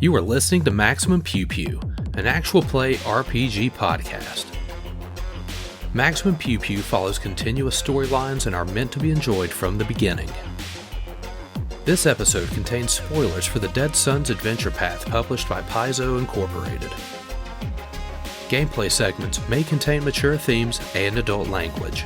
You are listening to Maximum Pew Pew, an actual play RPG podcast. Maximum Pew Pew follows continuous storylines and are meant to be enjoyed from the beginning. This episode contains spoilers for the Dead Sun's Adventure Path published by Paizo Incorporated. Gameplay segments may contain mature themes and adult language.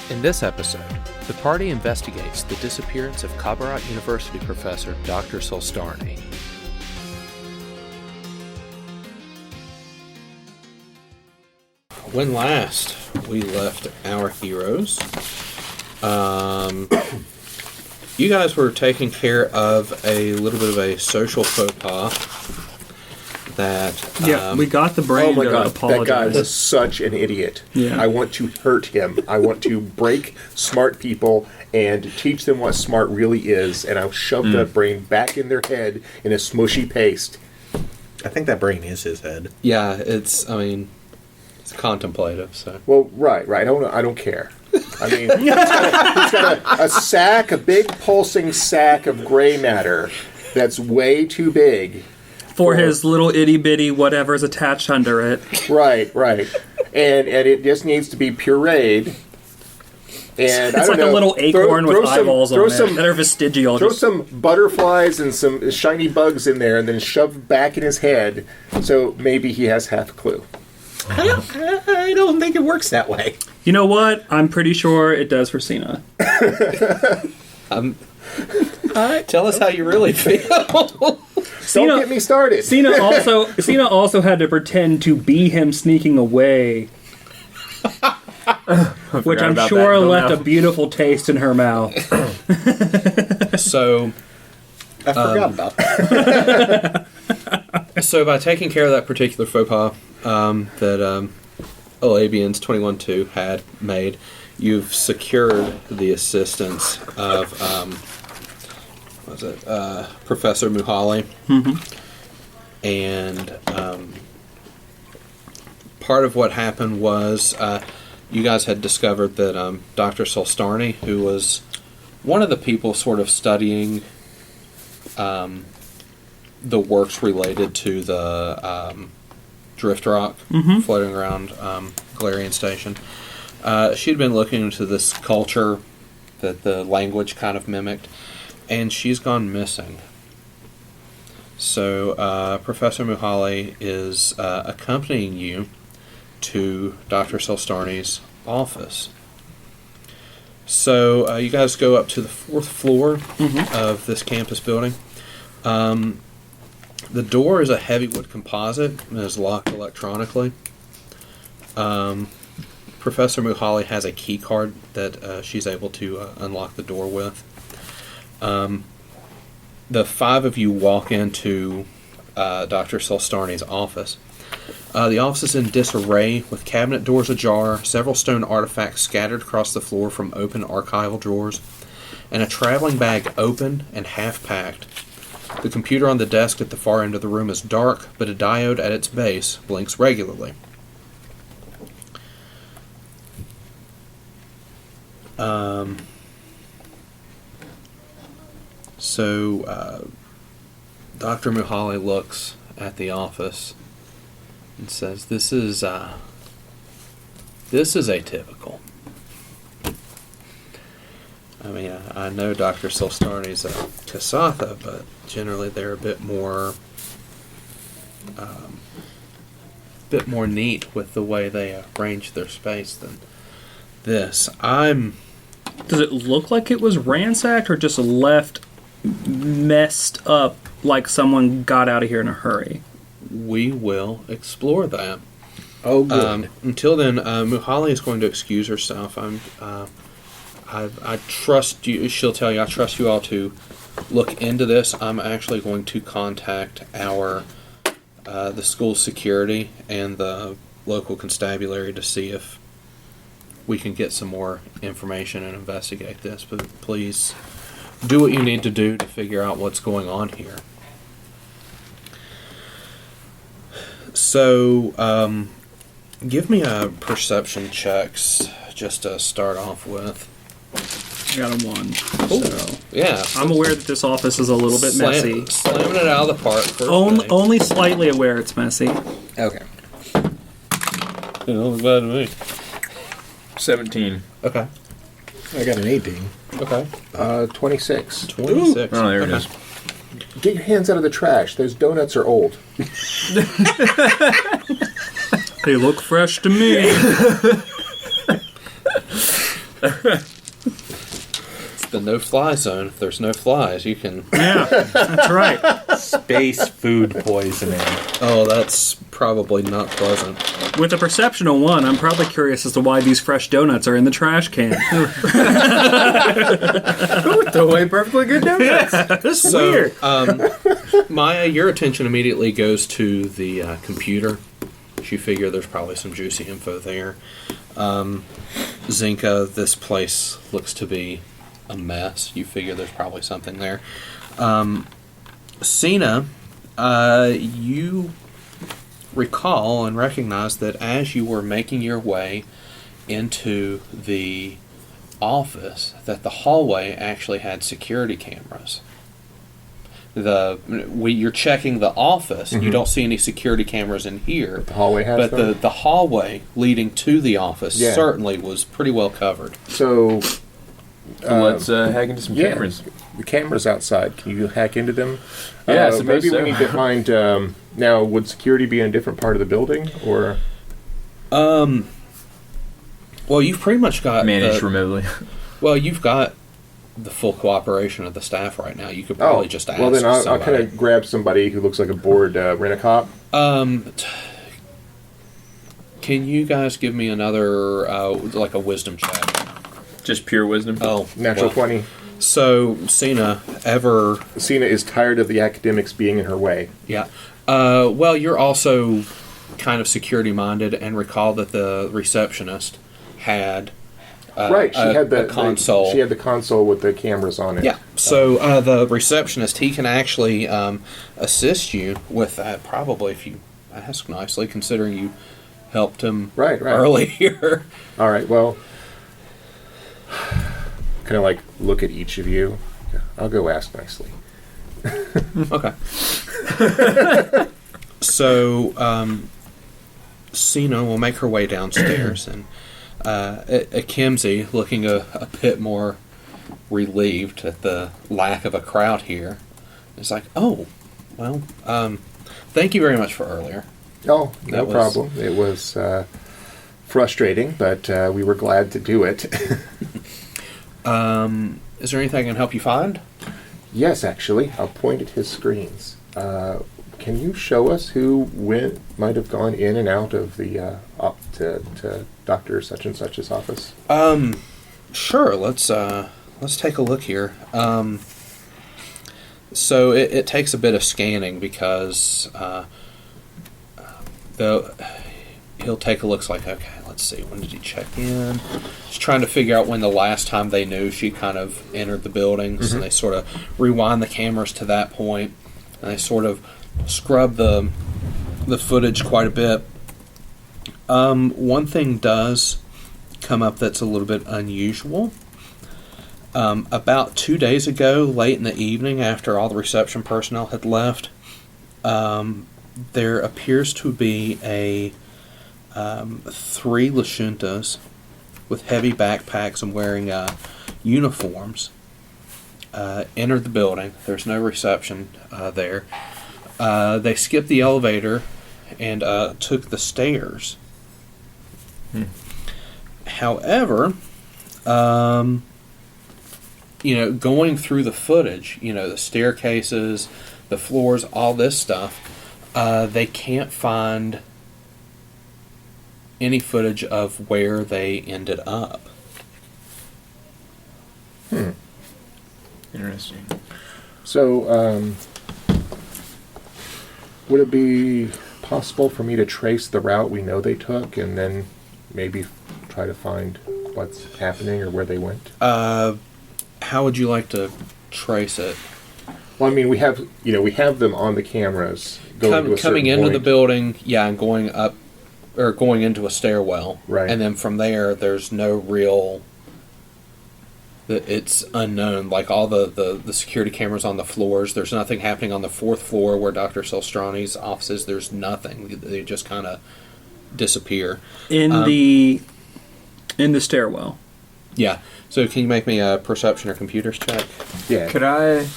In this episode, the party investigates the disappearance of Kabarat University professor Dr. Solstarni. When last we left our heroes, you guys were taking care of a little bit of a social faux pas that... we got the brain to apologize. That guy was such an idiot. Yeah. I want to hurt him. I want to break smart people and teach them what smart really is, and I'll shove that brain back in their head in a smushy paste. I think that brain is his head. Yeah, it's contemplative, so... Well, right. I don't care. I mean, he's got a big pulsing sack of gray matter that's way too big. For his little itty-bitty whatever's attached under it. Right. And it just needs to be pureed. And it's like a little acorn with eyeballs on it that are vestigial. Throw some butterflies and some shiny bugs in there and then shove back in his head so maybe he has half a clue. I don't think it works that way. You know what? I'm pretty sure it does for Cena. Tell us how you really feel. Don't get me started. Cena also had to pretend to be him sneaking away, which I'm sure left a beautiful taste in her mouth. So, I forgot about that. So by taking care of that particular faux pas that Olabian's 21-2 had made, you've secured the assistance of Professor Muhali. And part of what happened was you guys had discovered that Dr. Solstarni, who was one of the people sort of studying the works related to the drift rock floating around Galarian Station, she'd been looking into this culture that the language kind of mimicked, and she's gone missing. So Professor Muhali is accompanying you to Dr. Solstarni's office. So you guys go up to the 4th floor of this campus building. The door is a heavy wood composite and is locked electronically. Professor Muhali has a key card that she's able to unlock the door with. The 5 of you walk into Dr. Solstarni's office. The office is in disarray, with cabinet doors ajar, several stone artifacts scattered across the floor from open archival drawers, and a traveling bag open and half-packed. The computer on the desk at the far end of the room is dark, but a diode at its base blinks regularly. So Dr. Muhali looks at the office and says, This is atypical. I mean, I know Dr. Solstarni's a Kasatha, but generally they're a bit more neat with the way they arrange their space than this. Does it look like it was ransacked or just left messed up like someone got out of here in a hurry? We will explore that. Oh, good. Until then, Muhali is going to excuse herself. I trust you. She'll tell you. I trust you all to look into this. I'm actually going to contact the school security and the local constabulary to see if we can get some more information and investigate this. But please do what you need to do to figure out what's going on here. So, give me a perception checks just to start off with. I got a 1. So Yeah. I'm aware that this office is a little bit messy. Slamming it out of the park. First day. Only slightly aware it's messy. Okay. You know, it's bad to me. 17. Okay. I got an 18. Okay. 26. 26. Oh, there okay. it is. Get your hands out of the trash. Those donuts are old. They look fresh to me. It's the no-fly zone. If there's no flies, you can... Yeah, that's right. Space food poisoning. Oh, that's probably not pleasant. With a perception of 1, I'm probably curious as to why these fresh donuts are in the trash can. Throw away perfectly good donuts. This is weird. Maya, your attention immediately goes to the computer. You figure there's probably some juicy info there. Zinka, this place looks to be a mess. You figure there's probably something there. Cena, you recall and recognize that as you were making your way into the office, that the hallway actually had security cameras. You're checking the office. You don't see any security cameras in here. The hallway has but them? the hallway leading to the office Yeah. certainly was pretty well covered. So, Let's hack into some yeah, cameras. the cameras outside. Can you hack into them? Yeah, I suppose maybe so. we need to find. Now, would security be in a different part of the building, or Well, you've pretty much got Managed remotely. Well, you've got the full cooperation of the staff right now. You could probably just ask. well, then I'll somebody. kind of grab somebody who looks like a bored rent-a-cop. Can you guys give me another like a wisdom check? Just pure wisdom. Oh, Natural well. 20. So, Cena, Cena is tired of the academics being in her way. yeah. Well, you're also kind of security minded, and recall that the receptionist had Right, she had the a console. she had the console with the cameras on it. Yeah. So the receptionist, he can actually assist you with that. Probably if you ask nicely, considering you helped him Right. earlier. All right. Well, kind of like look at each of you. I'll go ask nicely. Okay. So, Cena will make her way downstairs, and Kimsey, looking a bit more relieved at the lack of a crowd here, is like, "Oh, well, thank you very much for earlier." Oh, no That was- problem. It was frustrating, but we were glad to do it. Is there anything I can help you find? Yes, actually, I'll point at his screens. Can you show us who might have gone in and out of the to Dr. Such and Such's office? Sure. Let's take a look here. So it takes a bit of scanning because he'll take a look. It's like, okay, let's see. When did he check in? Just trying to figure out when the last time they knew she kind of entered the building. So they sort of rewind the cameras to that point, and they sort of scrub the footage quite a bit. One thing does come up that's a little bit unusual. About 2 days ago, late in the evening, after all the reception personnel had left, there appears to be a 3 Lashuntas with heavy backpacks and wearing uniforms entered the building. There's no reception there. They skipped the elevator and took the stairs. However, going through the footage, the staircases, the floors, all this stuff, they can't find any footage of where they ended up. Interesting. So, would it be possible for me to trace the route we know they took, and then maybe try to find what's happening or where they went? How would you like to trace it? Well, I mean, we have them on the cameras going to a Coming certain into the point. building, yeah, and going up or going into a stairwell, Right. And then from there, there's no real it's unknown. Like all the security cameras on the floors, there's nothing happening on the 4th floor where Dr. Solstarni's office is. There's nothing. They just kind of disappear. In the stairwell. Yeah. So can you make me a perception or computers check? Yeah. Could I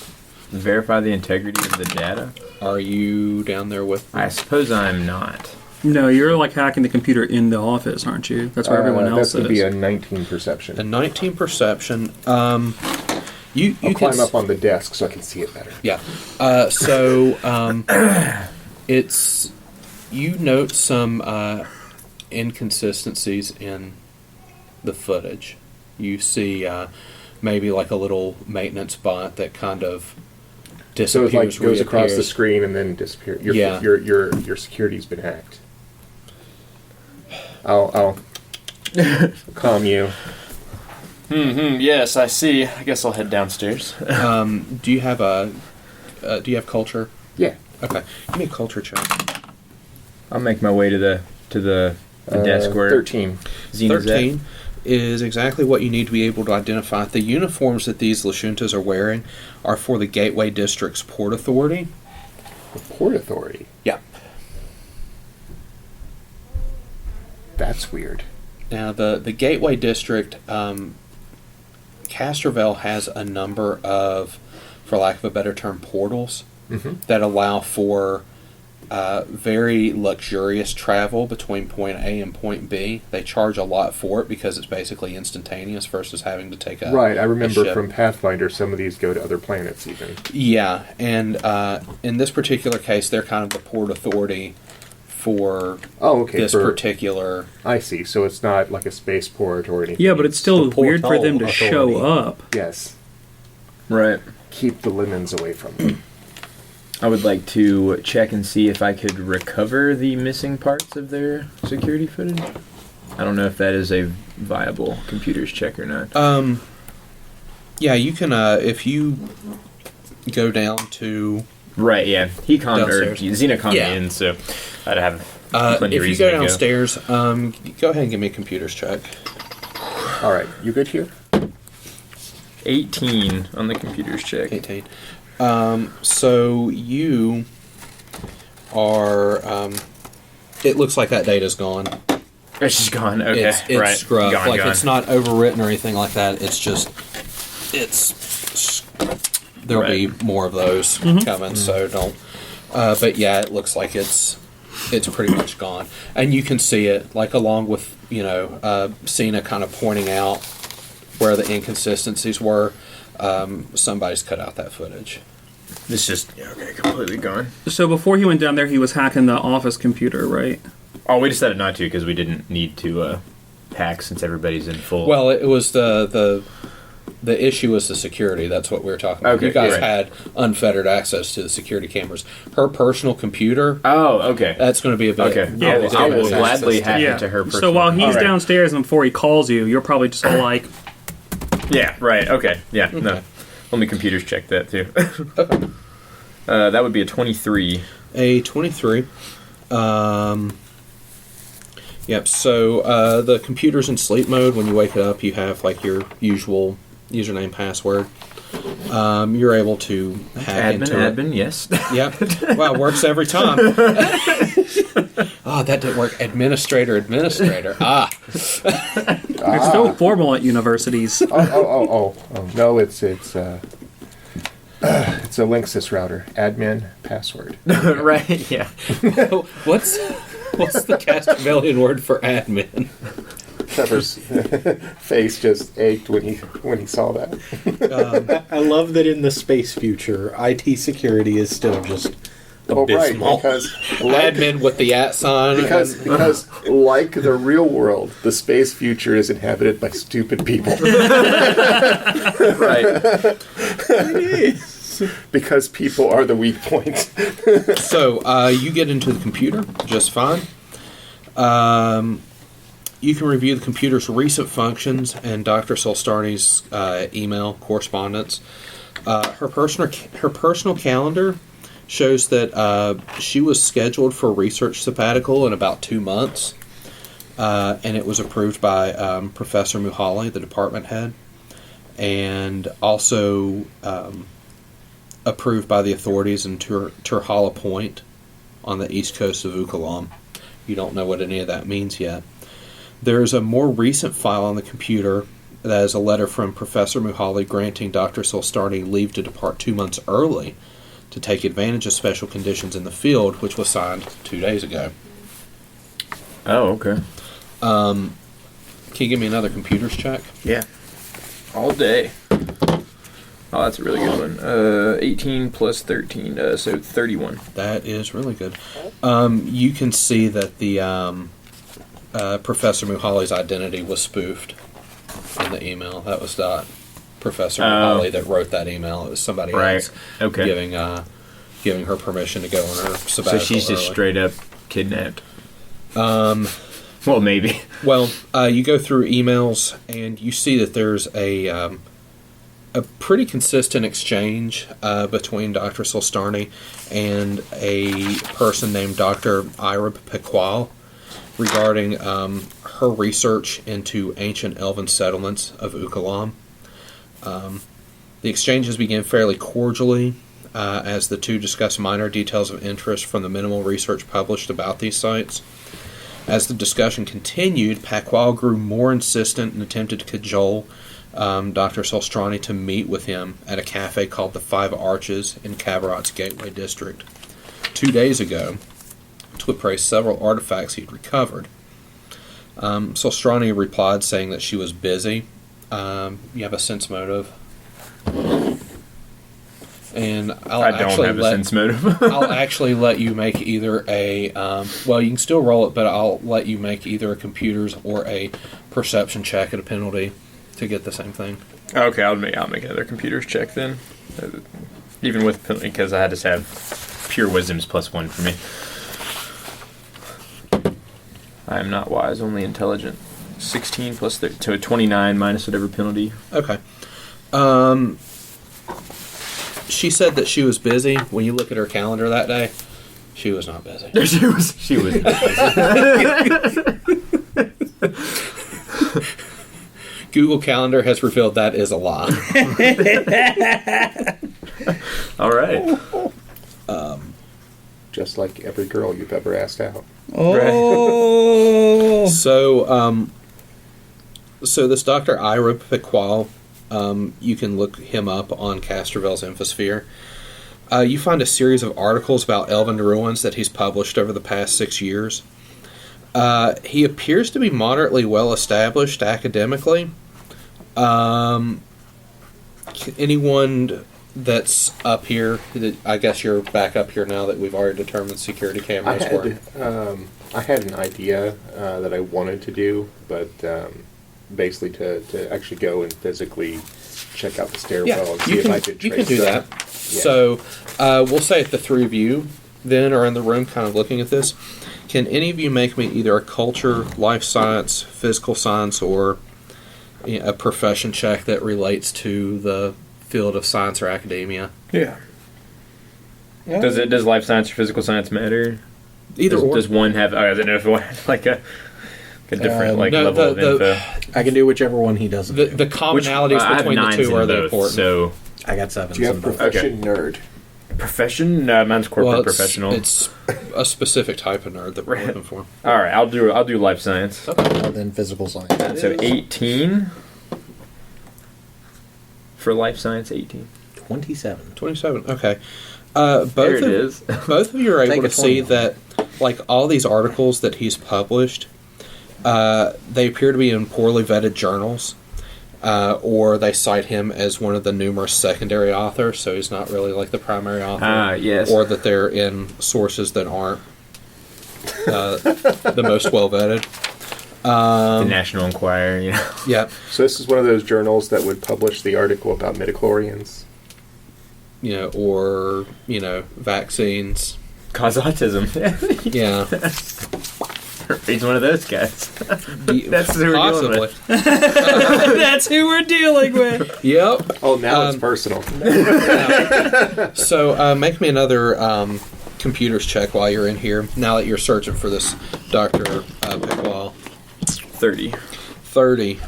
verify the integrity of the data? Are you down there with me? I suppose I'm not. No, you're like hacking the computer in the office, aren't you? That's where everyone else That would is. be a 19 perception. A 19 perception. You I'll can climb up on the desk so I can see it better. Yeah. It's you note some inconsistencies in the footage. You see maybe like a little maintenance bot that kind of So it like disappears, goes across the reappears. screen and then disappears. Yeah. Your security's been hacked. I'll calm you. Yes, I see. I guess I'll head downstairs. Do you have culture? Yeah. Okay. Give me a culture check. I'll make my way to the desk where 13. Xena's 13 is exactly what you need to be able to identify. The uniforms that these Lashuntas are wearing are for the Gateway District's Port Authority. The Port Authority. Yeah. That's weird. Now, the Gateway District, Castroville has a number of, for lack of a better term, portals that allow for very luxurious travel between point A and point B. They charge a lot for it because it's basically instantaneous versus having to take a Right, I remember ship. from Pathfinder some of these go to other planets even. Yeah, and in this particular case, they're kind of the port authority for this particular. I see, so it's not like a spaceport or anything. Yeah, but it's still The weird for them to portal show authority. up. Yes. Right. Keep the lemons away from them. I would like to check and see if I could recover the missing parts of their security footage. I don't know if that is a viable computers check or not. Yeah, you can if you go down to Right, yeah. He conned Downstairs. Xena conned Yeah. me in, so I'd have plenty of if you reason go to downstairs, go ahead and give me a computers check. All right, you good here? 18 on the computers check. 18. So you are. It looks like that data's gone. It's just gone. Okay, It's right. scrubbed. Gone, like gone. it's not overwritten or anything like that. It's just there'll be more of those coming. So don't. But yeah, it looks like it's pretty much gone, and you can see it like along with Cena kind of pointing out where the inconsistencies were. Somebody's cut out that footage. It's just completely gone. So before he went down there, he was hacking the office computer, right? Oh, we decided not to because we didn't need to hack since everybody's in full. Well, it was the issue was the security. That's what we were talking about. Okay, You guys right. had unfettered access to the security cameras. Her personal computer, Oh, okay. that's going to be a bit. Okay. Yeah, I will access gladly to- hack into her personal. So while he's Alright. downstairs and before he calls you, you're probably just all like, Yeah, right. Okay. Yeah, no. Let me computers check that too. That would be a 23. A 23. Yep. So the computer's in sleep mode. When you wake it up, you have like your usual username, password. You're able to hack into it. Admin, yes. Yep. Well, it works every time. Oh, that didn't work. Administrator. Ah. it's so formal at universities. Oh, no, it's a Linksys router. Admin password. Right, yeah. What's the Castavellian word for admin? Trevor's face just ached when he saw that. I love that in the space future, IT security is still just Well, right, abysmal. because Admin with the @ sign. because like the real world, the space future is inhabited by stupid people. Right. Because people are the weak point. So you get into the computer just fine. You can review the computer's recent functions and Dr. Solstarni's email correspondence. Her personal calendar shows that she was scheduled for a research sabbatical in about 2 months, and it was approved by Professor Muhali, the department head. and also approved by the authorities in Turhala Point on the east coast of Ukalam. You don't know what any of that means yet. There's a more recent file on the computer that is a letter from Professor Muhali granting Dr. Solstarni leave to depart 2 months early to take advantage of special conditions in the field, which was signed 2 days ago. Oh, okay. Can you give me another computers check? Yeah. All day. Oh, that's a really good one. 18 plus 13, so 31. That is really good. You can see that the Professor Muhali's identity was spoofed in the email. That was not Professor Muhali that wrote that email. It was somebody else giving her permission to go on her sabbatical. So she's just straight up kidnapped. Well, maybe. Well, you go through emails and you see that there's a pretty consistent exchange between Dr. Solstarni and a person named Dr. Irib Pequal regarding her research into ancient elven settlements of Ukalam. The exchanges began fairly cordially as the two discussed minor details of interest from the minimal research published about these sites. As the discussion continued, Pequal grew more insistent and attempted to cajole Dr. Solstarni to meet with him at a cafe called the Five Arches in Kavarat's Gateway District 2 days ago to appraise several artifacts he'd recovered. Solstarni replied saying that she was busy. You have a sense motive. And I don't have a sense motive. I'll actually let you make either a... well, you can still roll it, but I'll let you make either a computers or a perception check at a penalty to get the same thing. Okay, I'll make another computers check then. Even with penalty, because I had to have pure wisdom's +1 for me. I am not wise, only intelligent. 16 plus 30, so 29 minus whatever penalty. Okay. She said that she was busy. When you look at her calendar that day, she was not busy. She was not busy. Google Calendar has revealed that is a lie. All right. Just like every girl you've ever asked out. Oh. So this Dr. Ira Pequal, you can look him up on Castrovel's Infosphere. You find a series of articles about elven ruins that he's published over the past 6 years. He appears to be moderately well established academically. Anyone that's up here, I guess you're back up here now that we've already determined security cameras work. I had an idea that I wanted to do, but basically to actually go and physically check out the stairwell and see if I could trace you can do that. Yeah. So we'll say if the three of you then are in the room kind of looking at this, can any of you make me either a culture, life science, physical science, or a profession check that relates to the field of science or academia? Yeah. Does life science or physical science matter? Either or. Does one have? I don't know if one has like a different level of info. I can do whichever one he doesn't. The commonalities between the two are the important. So I got 7. Do you have profession nerd? Profession? No, mine's corporate professional. It's a specific type of nerd that we're looking for. All right, I'll do life science. Then physical science. So 18 for life science. 18. 27. 27. Okay. There it is. Both of you are able Take a to see 21. that, like all these articles that he's published, they appear to be in poorly vetted journals, or they cite him as one of the numerous secondary authors, so he's not really like the primary author. Yes. Or that they're in sources that aren't the most well vetted. The National Enquirer, you know. Yeah. So this is one of those journals that would publish the article about midichlorians. Or vaccines. Cause autism. Yeah. He's one of those guys. That's who we're dealing Possibly. with. That's who we're dealing with. Yep. Oh, now it's personal. So make me another computers check while you're in here. Now that you're searching for this Dr. Pequal. 30. 30.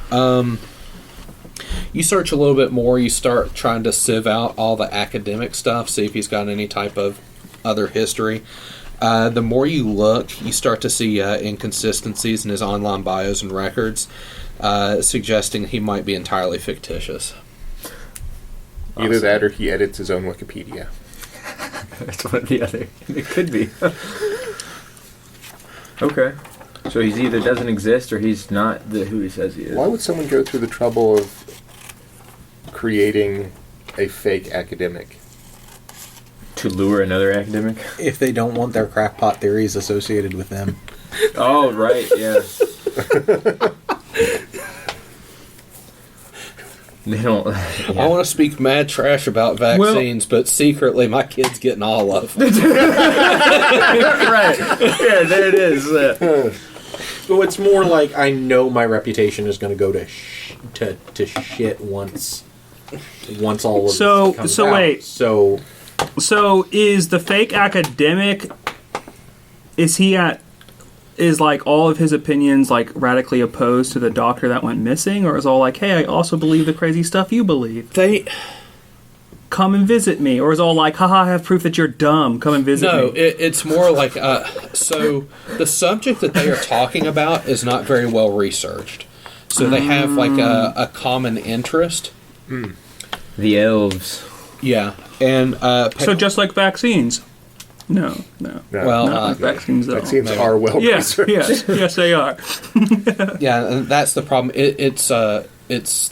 You search a little bit more. You start trying to sieve out all the academic stuff, see if he's got any type of other history. The more you look, you start to see inconsistencies in his online bios and records, suggesting he might be entirely fictitious. Either that or he edits his own Wikipedia. That's one or the other. It could be. Okay. So he's either doesn't exist or he's not who he says he is. Why would someone go through the trouble of creating a fake academic? To lure another academic? If they don't want their crackpot theories associated with them. Oh, right, yeah. They don't... Yeah. I want to speak mad trash about vaccines, but secretly my kid's getting all of them. Right. Yeah, there it is. So it's more like I know my reputation is going to go to shit once all of this comes out. Wait. So is the fake academic? Is like all of his opinions like radically opposed to the doctor that went missing, or is all like, hey, I also believe the crazy stuff you believe? Come and visit me, or is all like, haha, I have proof that you're dumb. Come and visit me. No, it's more like so the subject that they are talking about is not very well researched. So they have like a common interest. The elves. Yeah, and So just like vaccines. No. well, Not like vaccines, though. Vaccines are well Yes, researched. yes, they are. yeah, and that's the problem. It's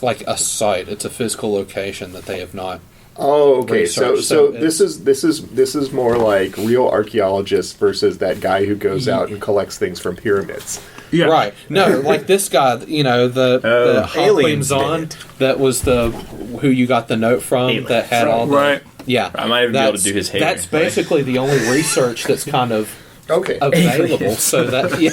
like a site. It's a physical location that they have not. Oh, okay. So research. this is more like real archaeologists versus that guy who goes out and collects things from pyramids. Yeah. Right. No, like this guy, the aliens on that was who you got the note from that had all the... Right. Yeah. I might even be able to do his hair. That's basically the only research that's kind of Okay. available. So that... Yeah.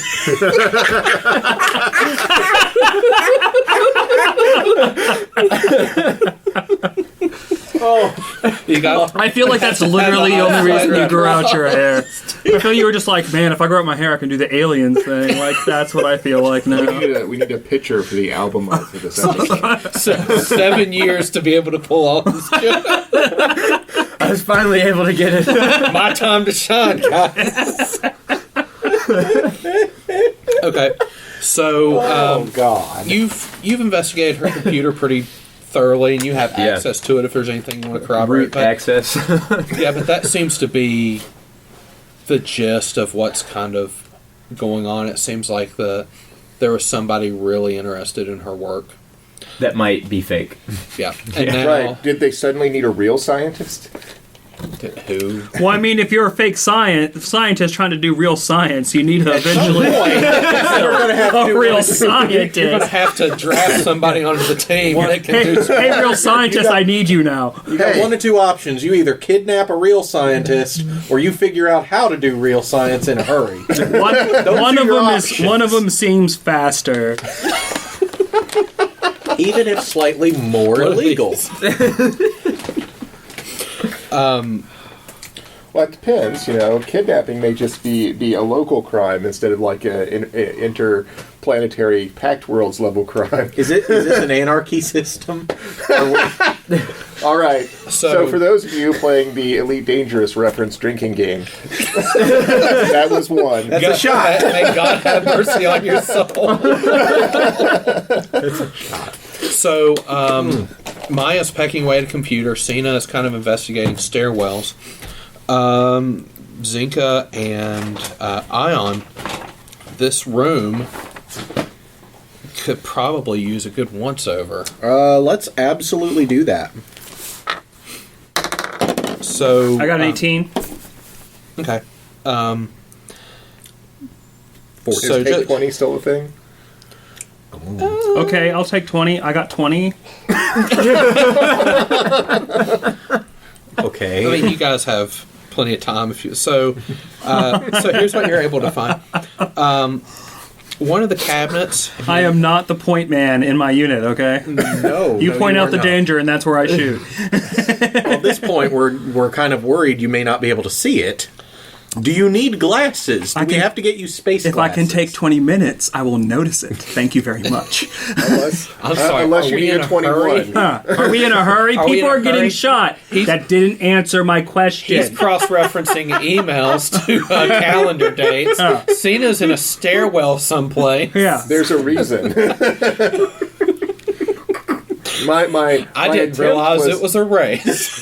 You got... I feel like that's literally the only reason you grew out your hair. I feel you were just like, man, if I grow out my hair, I can do the aliens thing. Like, that's what I feel like now. We need a picture for the album art for this episode. 7 years to be able to pull off this joke. I was finally able to get it. My time to shine, guys. Okay, so God. you've investigated her computer pretty thoroughly, and you have access to it if there's anything you want to corroborate. Root access. Yeah, but that seems to be the gist of what's kind of going on. It seems like there was somebody really interested in her work. That might be fake. Yeah, and now Right. Did they suddenly need a real scientist? who? Well, I mean, if you're a fake scientist trying to do real science, you need to eventually a real scientist. You're gonna have to draft somebody onto the team that can do. Hey, real scientist, I need you now. You got one of two options. You either kidnap a real scientist, or you figure out how to do real science in a hurry. One of them seems faster. Even if slightly more illegal. Well, it depends. Kidnapping may just be a local crime instead of like an interplanetary pact worlds level crime. Is this an anarchy system? All right. So For those of you playing the Elite Dangerous reference drinking game, that was one. That's a shot. May God have mercy on your soul. That's a shot. So, Maya's pecking away at a computer. Cena is kind of investigating stairwells. Zinka and Ion, this room could probably use a good once-over. Let's absolutely do that. So I got an 18. Okay. Is So take 20 still a thing? Okay, I'll take 20. I got 20. Okay. I mean, you guys have plenty of time if you. So here's what you're able to find. One of the cabinets. I am not the point man in my unit, okay? No. You point out the not. danger, and that's where I shoot. Well, at this point, we're kind of worried you may not be able to see it. Do you need glasses? Do we have to get you space If glasses? I can take 20 minutes, I will notice it. Thank you very much. I'm sorry. Unless are you we need in a a 21. hurry? Are we in a hurry? Are we People in a are getting hurry? shot. That didn't answer my question. He's cross-referencing emails to calendar dates. Cena's in a stairwell someplace. Yeah. There's a reason. my I my didn't attempt realize it was a race.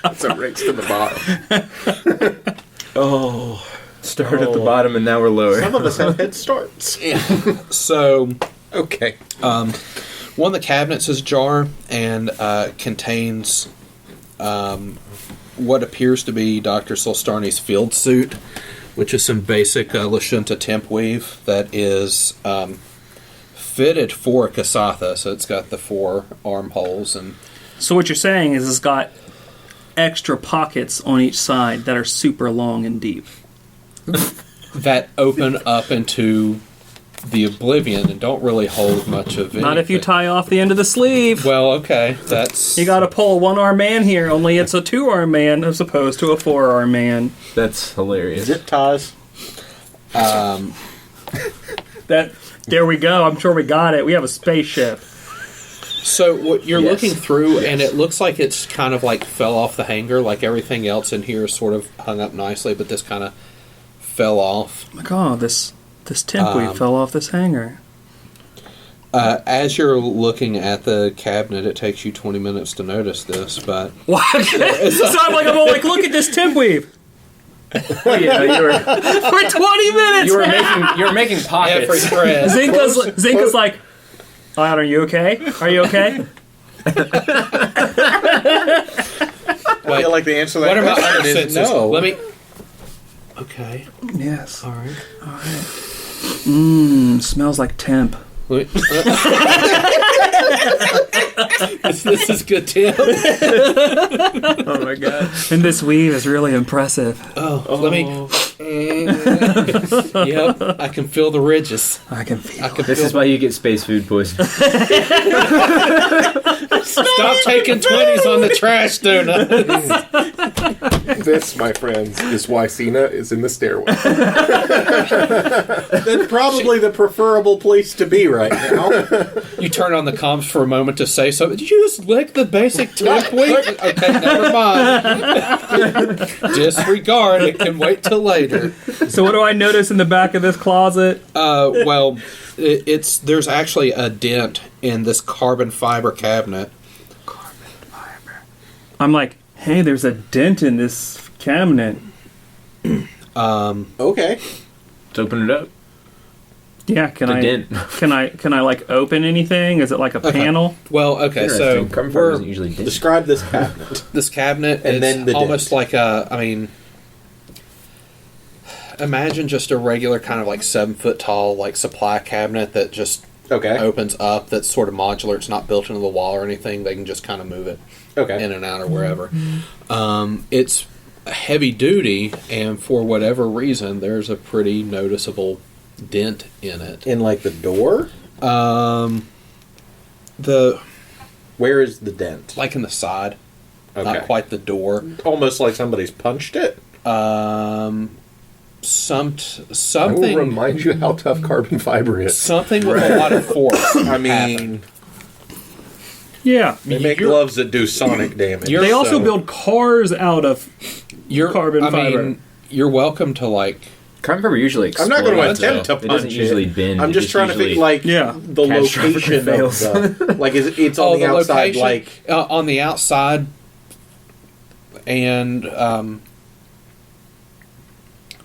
It's a race to the bottom. Oh, started at the bottom and now we're lower. Some of us have head starts. So, Okay. one of the cabinets is ajar and contains what appears to be Dr. Solstarni's field suit, which is some basic Lashunta temp weave that is fitted for a Kasatha. So it's got the 4 armholes and So what you're saying is it's got extra pockets on each side that are super long and deep. that open up into the oblivion and don't really hold much of anything. Not if you tie off the end of the sleeve. Well, okay, that's... You got to pull a 1-arm man here, only it's a 2-arm man as opposed to a 4-arm man. That's hilarious. Zip ties. There we go. I'm sure we got it. We have a spaceship. So what you're Yes. looking through, and it looks like it's kind of like fell off the hanger, like everything else in here is sort of hung up nicely, but this kind of fell off. Like, oh, this temp weave fell off this hanger. As you're looking at the cabinet, it takes you 20 minutes to notice this, but... What? So I'm like, look at this temp weave. Yeah, you were For 20 minutes, you were making pockets. Every thread. Zinka's like, Lyle, are you okay? Are you okay? I feel like the answer to that What are my question other is senses? no. Let me... Okay, Yes. all right. Smells like temp. Wait. This is good, Tim. Oh my god. And this weave is really impressive. Let me... Yep, I can feel the ridges. I can feel it. This is why you get space food poisoning. Stop taking 20s on the trash donut. This, my friends, is why Cena is in the stairwell. That's probably the preferable place to be right now. You turn on the comms for a moment to say something. Did you just lick the basic temp weave? Okay, never mind. Disregard. It can wait till later. So what do I notice in the back of this closet? Well, there's actually a dent in this carbon fiber cabinet. I'm like, hey, there's a dent in this cabinet. Okay. Let's open it up. Yeah, can The I? dent. Can I like open anything? Is it like a panel? Well, okay, so Interesting. Carbon fiber doesn't usually dent. Describe this cabinet. this cabinet And is then the almost dent. like imagine just a regular kind of like 7-foot tall like supply cabinet that just Okay. opens up. That's sort of modular. It's not built into the wall or anything. They can just kind of move it Okay. in and out or wherever. It's heavy duty, and for whatever reason, there's a pretty noticeable dent in it. In like the door? The Where is the dent? like in the side, Okay. not quite the door. Almost like somebody's punched it. I will Something remind you how tough carbon fiber is. something with a lot of force. I mean, Yeah. they make You're- gloves that do sonic damage. You're- They also so- build cars out of carbon fiber. You're welcome to like. Carbon fiber usually I'm explodes. not going to That's attempt to It punch doesn't usually it. bend. I'm it just trying to usually- think like Yeah. the Catastrophic location fails. of the, like it's on the outside like on the outside, and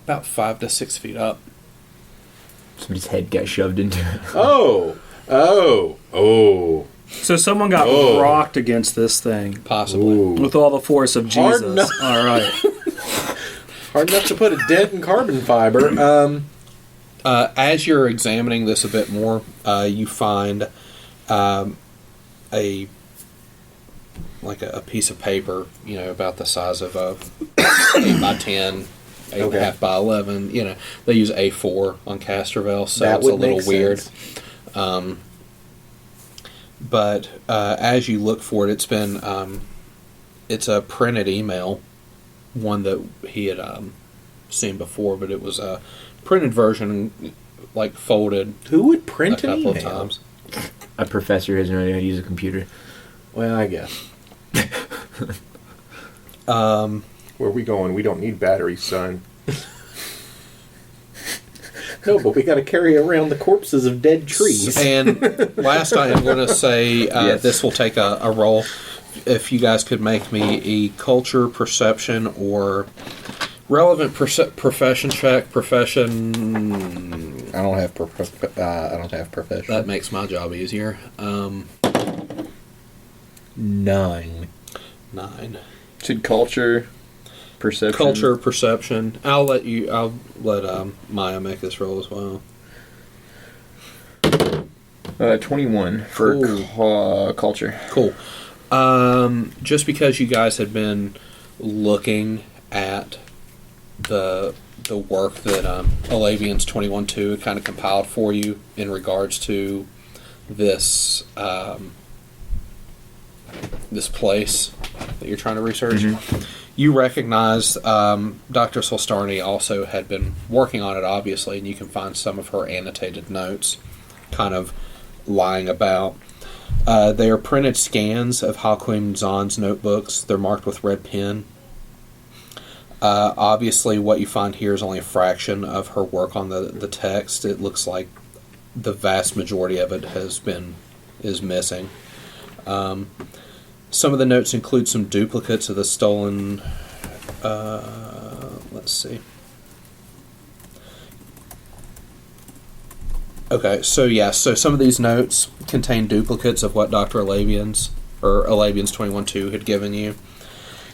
about 5 to 6 feet up. Somebody's head got shoved into it. oh So someone got Oh. rocked against this thing Possibly. Ooh. with all the force of Hard Jesus. enough. All right. Hard enough to put a dent in carbon fiber. As you're examining this a bit more, you find a piece of paper, about the size of a 8 by 10, 8.5 by 11. They use A4 on Castrovel, so That it's a would little make weird. sense. But as you look for it, it's been it's a printed email, one that he had seen before, but it was a printed version, like folded Who would a print an couple email? of times. A professor doesn't know how to use a computer. Well, I guess. Where are we going? We don't need batteries, son. No, but we got to carry around the corpses of dead trees. And last, I am going to say Yes. this will take a roll. If you guys could make me a culture, perception, or relevant profession check. Profession. I don't have profession. That makes my job easier. 9. 9. Should culture, perception. Culture, perception. I'll let Maya make this roll as well. 21 for culture. Cool. Just because you guys had been looking at the work that Alavian's 21-2 had kind of compiled for you in regards to this this place that you're trying to research, you recognize Dr. Solstarni also had been working on it, obviously, and you can find some of her annotated notes kind of lying about. They are printed scans of Hakim Zahn's notebooks. They're marked with red pen. Obviously, what you find here is only a fraction of her work on the text. It looks like the vast majority of it is missing. Some of the notes include some duplicates of the stolen. Let's see. Okay, so some of these notes contain duplicates of what Dr. Alavian's 21-2 had given you.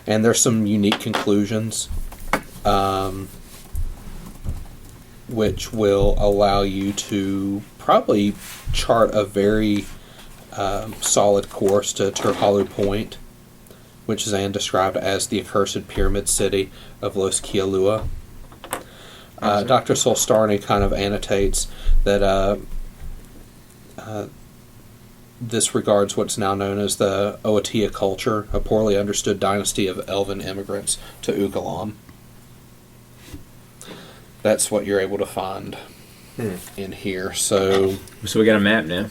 And there's some unique conclusions, which will allow you to probably chart a very solid course to Terhalu Point, which Zan described as the accursed pyramid city of Los Kialua. Dr. Solstarni kind of annotates that this regards what's now known as the Oatia culture, a poorly understood dynasty of elven immigrants to Ukalam. That's what you're able to find in here. So we got a map now.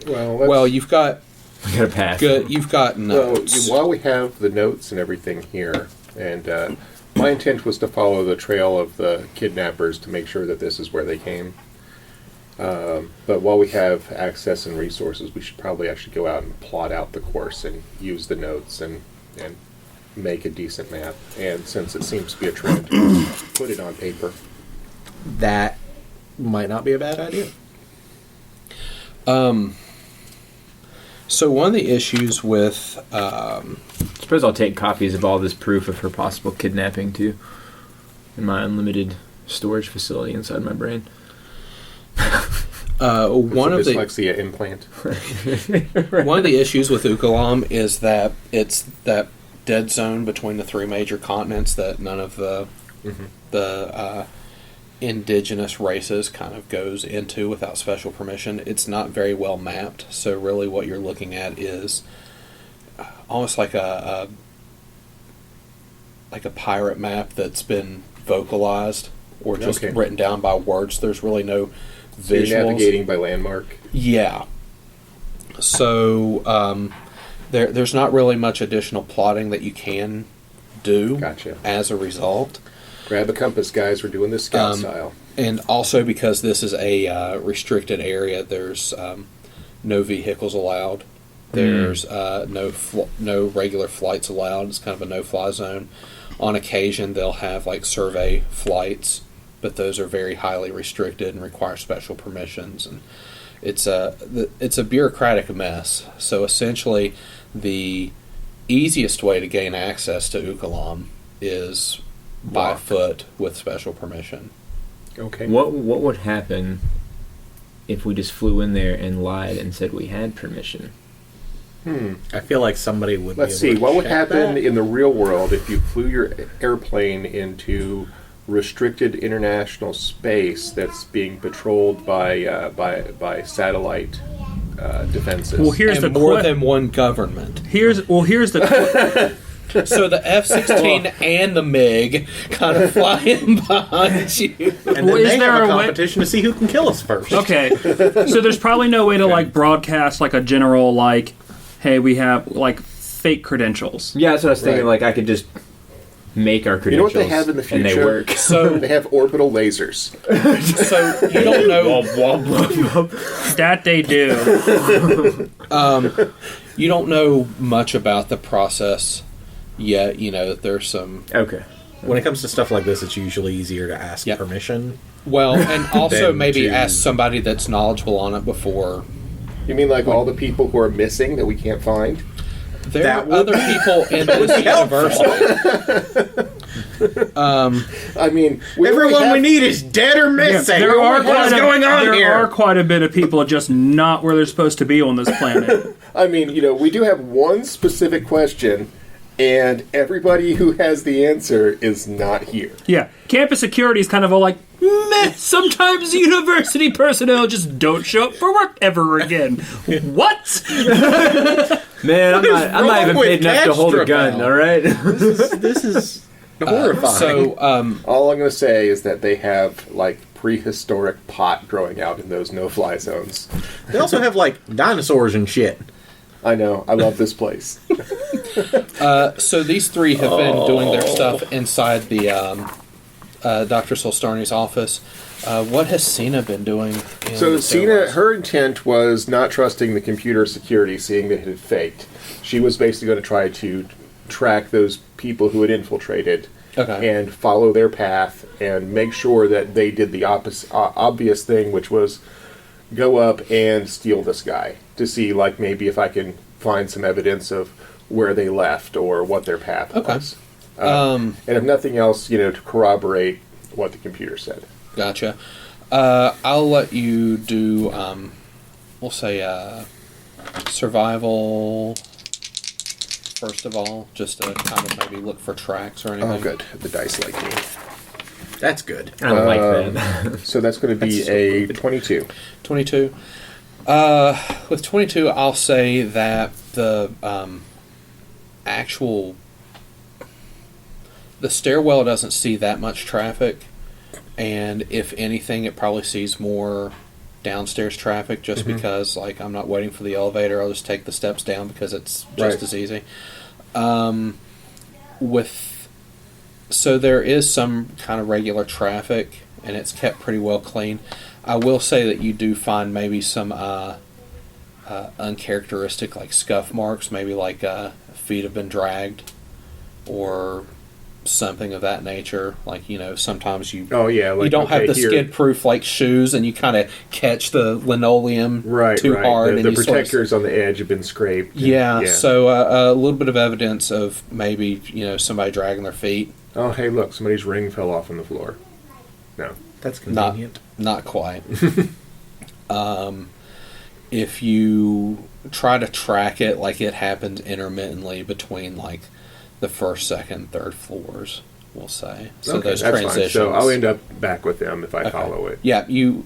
Well, you've got We got a path. good. You've got notes. while we have the notes and everything here, and my intent was to follow the trail of the kidnappers to make sure that this is where they came. But while we have access and resources, we should probably actually go out and plot out the course and use the notes and make a decent map. And since it seems to be a trend, put it on paper. That might not be a bad idea. So one of the issues with I suppose I'll take copies of all this proof of her possible kidnapping too, in my unlimited storage facility inside my brain. one of the dyslexia implant. one of the issues with Ukalam is that it's that dead zone between the three major continents that none of the indigenous races kind of goes into without special permission. It's not very well mapped, so really what you're looking at is almost like a pirate map that's been vocalized or just written down by words. There's really no visuals. So you're navigating by landmark. Yeah. So there's not really much additional plotting that you can do. Gotcha. As a result. Grab a compass, guys. We're doing this scout style. And also because this is a restricted area, there's no vehicles allowed. There's no regular flights allowed. It's kind of a no-fly zone. On occasion, they'll have like survey flights, but those are very highly restricted and require special permissions. And it's a bureaucratic mess. So essentially, the easiest way to gain access to Ukalam is by foot with special permission. Okay. What would happen if we just flew in there and lied and said we had permission? I feel like somebody would. Let's be able see. to What would check happen that. in the real world if you flew your airplane into restricted international space that's being patrolled by satellite defenses? Well, here's and the more than one government. Here's the So the F-16 and the MiG kind of fly in behind you. And Well, then is they there have a a way- competition to see who can kill us first. okay. So there's probably no way to like broadcast like a general like, hey, we have like fake credentials. Yeah, that's what I was thinking. Right. Like I could just make our You know credentials. what they have in the future? And they work. So, They have orbital lasers. so you don't know. That they do. You don't know much about the process yet. You know, there's some. Okay. When it comes to stuff like this, it's usually easier to ask Yep. permission. Well, and also Then maybe to- ask somebody that's knowledgeable on it before. You mean like all the people who are missing that we can't find? There That are would- other people in this university. I mean, we Everyone only we have- need is dead or missing. There are what is quite going on there here? are quite a bit of people just not where they're supposed to be on this planet. I mean, we do have one specific question, and everybody who has the answer is not here. Yeah, campus security is kind of all like, meh, sometimes university personnel just don't show up for work ever again. What? Man, I'm not wrong even with paid enough to hold a Castro? gun. All right. This is horrifying. So, All I'm going to say is that they have like prehistoric pot growing out in those no-fly zones. they also have like dinosaurs and shit. I know. I love this place. so these three have been doing their stuff inside the Dr. Solstarni's office. What has Cena been doing? So Cena, her intent was not trusting the computer security, seeing that it had faked. She was basically going to try to track those people who had infiltrated Okay. and follow their path and make sure that they did the obvious thing, which was go up and steal this guy to see, like, maybe if I can find some evidence of where they left or what their path Okay. was. And if nothing else, to corroborate what the computer said. Gotcha. I'll let you do, we'll say, survival first of all, just to kind of maybe look for tracks or anything. Oh, good. The dice like me. That's good. I don't like that. So that's going to be a 22. 22. With 22, I'll say that the the stairwell doesn't see that much traffic, and if anything, it probably sees more downstairs traffic just because, like, I'm not waiting for the elevator. I'll just take the steps down because it's just Right. as easy. So there is some kind of regular traffic, and it's kept pretty well clean. I will say that you do find maybe some uncharacteristic, like, scuff marks, maybe like feet have been dragged or something of that nature. Like, sometimes you Oh, yeah. Like, you don't have okay, the here- skid-proof like shoes, and you kind of catch the linoleum too right. hard. The and you sort of- protectors on the edge have been scraped. yeah, so a little bit of evidence of maybe somebody dragging their feet. Oh, hey, look, somebody's ring fell off on the floor. No. That's Not convenient. not quite. If you try to track it, like, it happens intermittently between, like, the first, second, third floors, we'll say. So Okay, those that's fine. transitions. So I'll end up back with them if I Okay. follow it. Yeah, you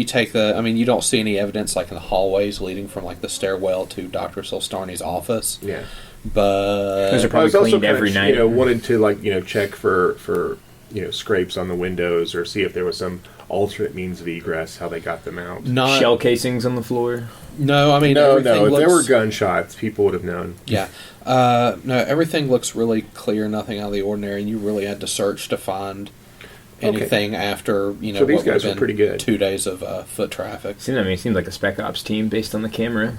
take the. I mean, you don't see any evidence, like, in the hallways leading from, like, the stairwell to Dr. Solstarni's office, Yeah. but Those are I probably was also cleaned kind every of, night. wanted to, like, check for scrapes on the windows or see if there was some alternate means of egress, how they got them out. not. Shell casings on the floor. No, I mean, No, everything if looks, there were gunshots, people would have known. Yeah. No, everything looks really clear, nothing out of the ordinary, and you really had to search to find anything after, So these what would guys have were been pretty good. 2 days of foot traffic. It seems like a Spec Ops team based on the camera.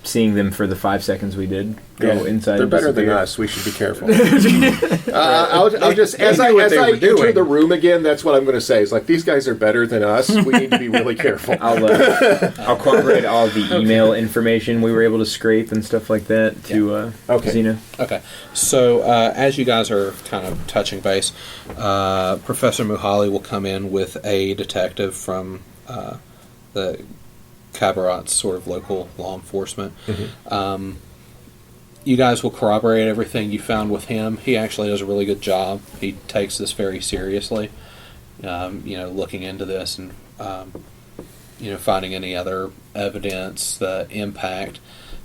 Seeing them for the 5 seconds we did go inside. They're and better than disappear. us. We should be careful. I'll just They as knew I what they were enter doing. the room again. That's what I'm going to say. It's like these guys are better than us. We need to be really careful. I'll corroborate all the email information we were able to scrape and stuff like that to Okay. Xena. Okay, so as you guys are kind of touching base, Professor Muhali will come in with a detective from the Cabaret's sort of local law enforcement. You guys will corroborate everything you found with him. He actually does a really good job. He takes this very seriously. Looking into this and finding any other evidence, the impact.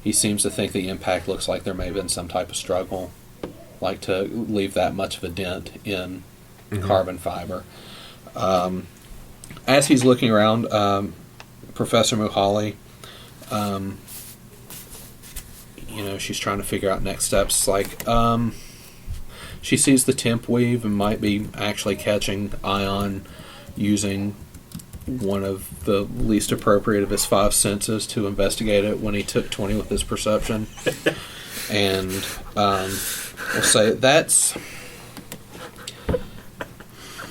he seems to think the impact looks like there may have been some type of struggle, like to leave that much of a dent in carbon fiber. As he's looking around, Professor Muhali, she's trying to figure out next steps. Like, she sees the temp weave and might be actually catching Ion using one of the least appropriate of his 5 senses to investigate it when he took 20 with his perception. And we'll say that's...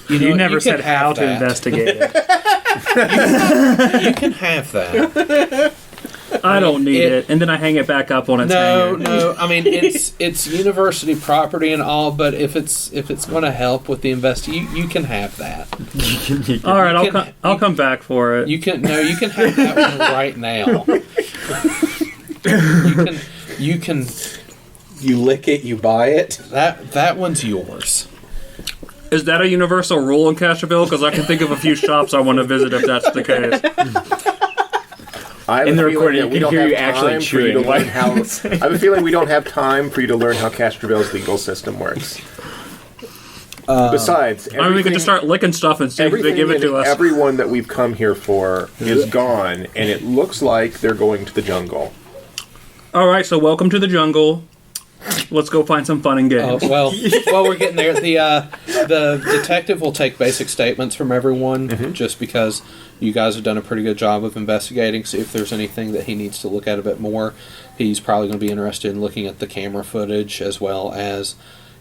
You never said how to investigate it. You can have that. I don't need it. And then I hang it back up on its hanger. No. I mean, it's university property and all, but if it's going to help with the you can have that. All right, I'll come back for it. You can have that one right now. You lick it, you buy it. That one's yours. Is that a universal rule in Castroville? Because I can think of a few shops I want to visit if that's the case. In the recording, you can hear you actually chewing. I have a feeling we don't have time for you to learn how Castroville's legal system works. Besides, I'm going to start licking stuff and see if they give it to us. Everyone that we've come here for is gone, and it looks like they're going to the jungle. All right, so welcome to the jungle. Let's go find some fun and games. While we're getting there, the detective will take basic statements from everyone, just because you guys have done a pretty good job of investigating. See if there's anything that he needs to look at a bit more. He's probably going to be interested in looking at the camera footage as well as,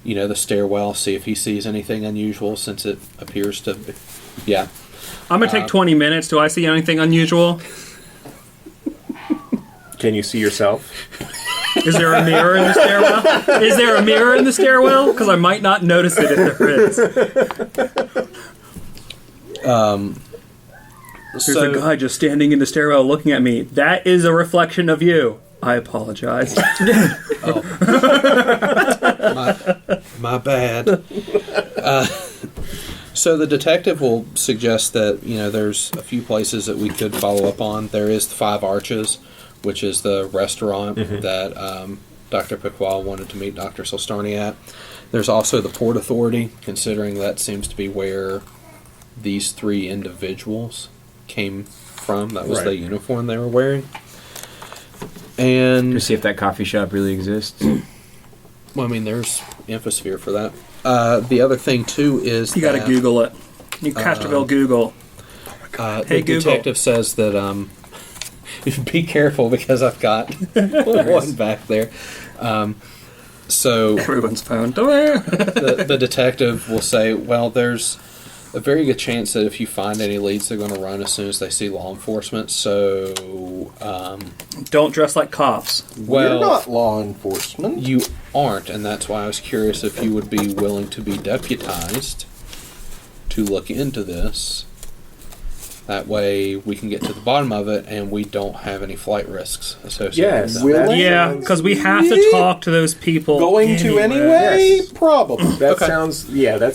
the stairwell. See if he sees anything unusual, since it appears to be. Yeah. I'm going to take 20 minutes. Do I see anything unusual? Can you see yourself? Is there a mirror in the stairwell? Is there a mirror in the stairwell? Because I might not notice it if there is. There's a guy just standing in the stairwell looking at me. That is a reflection of you. I apologize. My bad. So the detective will suggest that, there's a few places that we could follow up on. There is the Five Arches, which is the restaurant that Dr. Piquois wanted to meet Dr. Solstarni at. There's also the Port Authority, considering that seems to be where these 3 individuals came from. That was the uniform they were wearing. And to see if that coffee shop really exists. Well, I mean, there's Infosphere for that. The other thing, too, is you got to Google it. You Castroville Google. Hey, the Google. Detective says that... be careful, because I've got one back there. So everyone's phone. the detective will say, well, there's a very good chance that if you find any leads, they're going to run as soon as they see law enforcement. So don't dress like cops. Well, we're not law enforcement. You aren't, and that's why I was curious if you would be willing to be deputized to look into this. That way we can get to the bottom of it, and we don't have any flight risks associated with that. Yeah, because we have to talk to those people. Going to anyway? Yes. Probably. That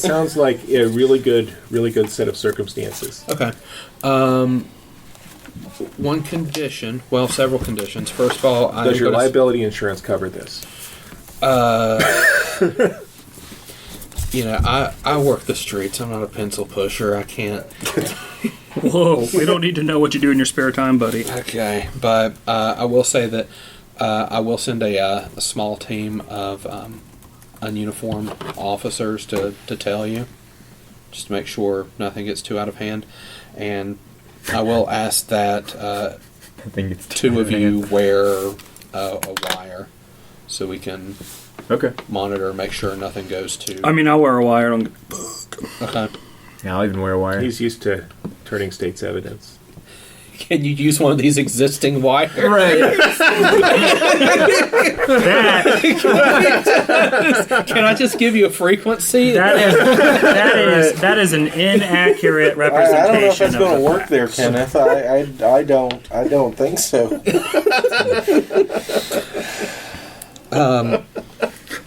sounds like a really good set of circumstances. Okay. One condition, several conditions. First of all, does your liability insurance cover this? I work the streets. I'm not a pencil pusher. I can't. Whoa, we don't need to know what you do in your spare time, buddy. Okay, but I will say that I will send a small team of ununiformed officers to tell you, just to make sure nothing gets too out of hand. And I will ask that 2 of you wear a wire so we can monitor, make sure nothing goes to... I mean, I'll wear a wire. Okay. Yeah, I'll even wear a wire. He's used to turning state's evidence. Can you use one of these existing wires? Right. Can I just give you a frequency? That is an inaccurate representation. I don't know if that's going to work there, Kenneth. I don't think so.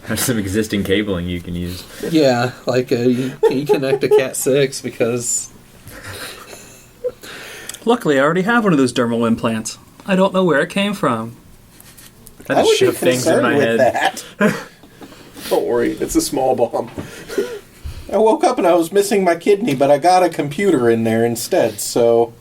There's some existing cabling you can use. Yeah, like you connect to Cat 6 because... Luckily, I already have one of those dermal implants. I don't know where it came from. I I just would be shove things in concerned my with head. that. Don't worry, it's a small bomb. I woke up and I was missing my kidney, but I got a computer in there instead, so...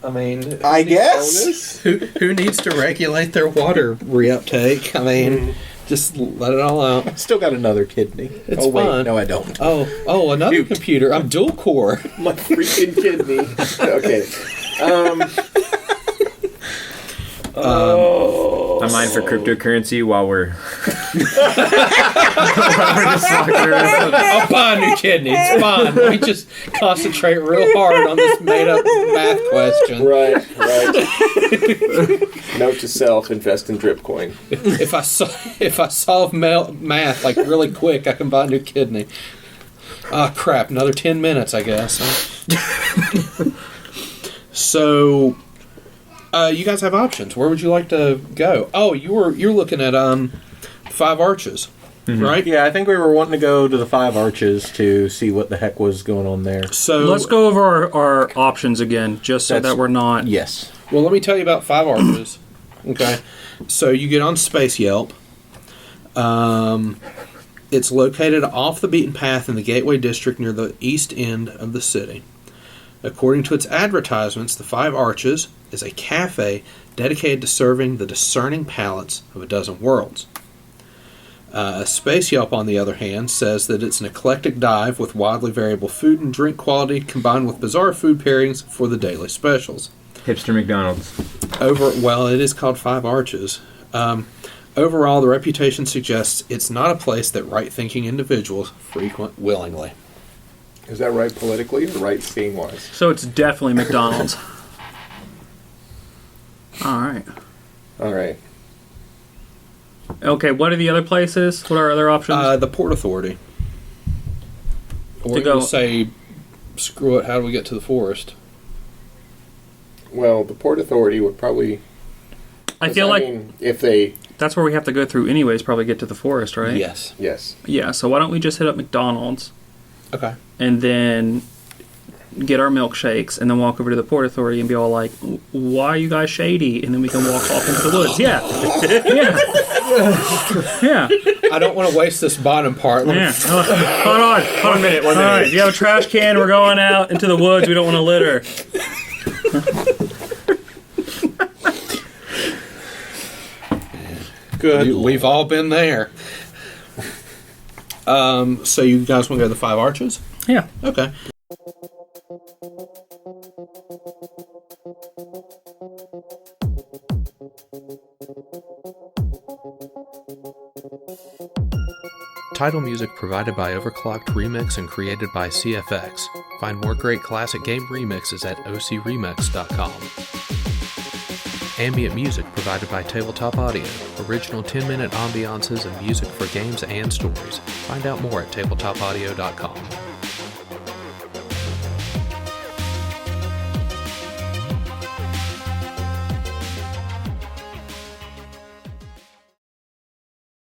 I mean, I guess? who needs to regulate their water reuptake? I mean, just let it all out. I still got another kidney. It's oh, wait, fine. no, I don't. Oh, another computer. I'm dual core. My freaking kidney. Okay. I'm mine for cryptocurrency while we're just walking around. I'll buy a new kidney. It's fine. Let me just concentrate real hard on this made-up math question. Right. Note to self: invest in drip coin. If I solve math like really quick, I can buy a new kidney. Ah, crap! Another 10 minutes, I guess. So, you guys have options. Where would you like to go? Oh, you're looking at Five Arches, right? Yeah, I think we were wanting to go to the Five Arches to see what the heck was going on there. So Let's go over our options again, just so that we're not. Yes. Well, let me tell you about Five Arches. Okay, so you get on Space Yelp. It's located off the beaten path in the Gateway District near the east end of the city. According to its advertisements, the Five Arches is a cafe dedicated to serving the discerning palates of a dozen worlds. Space Yelp, on the other hand, says that it's an eclectic dive with wildly variable food and drink quality combined with bizarre food pairings for the daily specials. Hipster McDonald's. Well, it is called Five Arches. Overall, the reputation suggests it's not a place that right-thinking individuals frequent willingly. Is that right politically or right scene-wise? So it's definitely McDonald's. All right. All right. Okay, what are the other places? What are other options? The Port Authority. Or To you go- can say, screw it, how do we get to the forest? Well, the Port Authority would probably... I feel like mean, if they... that's where we have to go through anyways, probably get to the forest, right? Yes. Yes. Yeah, so why don't we just hit up McDonald's Okay. and then get our milkshakes and then walk over to the Port Authority and be all like, why are you guys shady? And then we can walk off into the woods. Yeah. Yeah. Yeah. I don't want to waste this bottom part. Yeah. Hold on. One minute. All right, you have a trash can. We're going out into the woods. We don't want to litter. Good. We've all been there. So you guys want to go to the Five Arches? Yeah. Okay. Title music provided by Overclocked Remix and created by CFX. Find more great classic game remixes at ocremix.com. Ambient music provided by Tabletop Audio. Original 10-minute ambiances and music for games and stories. Find out more at tabletopaudio.com.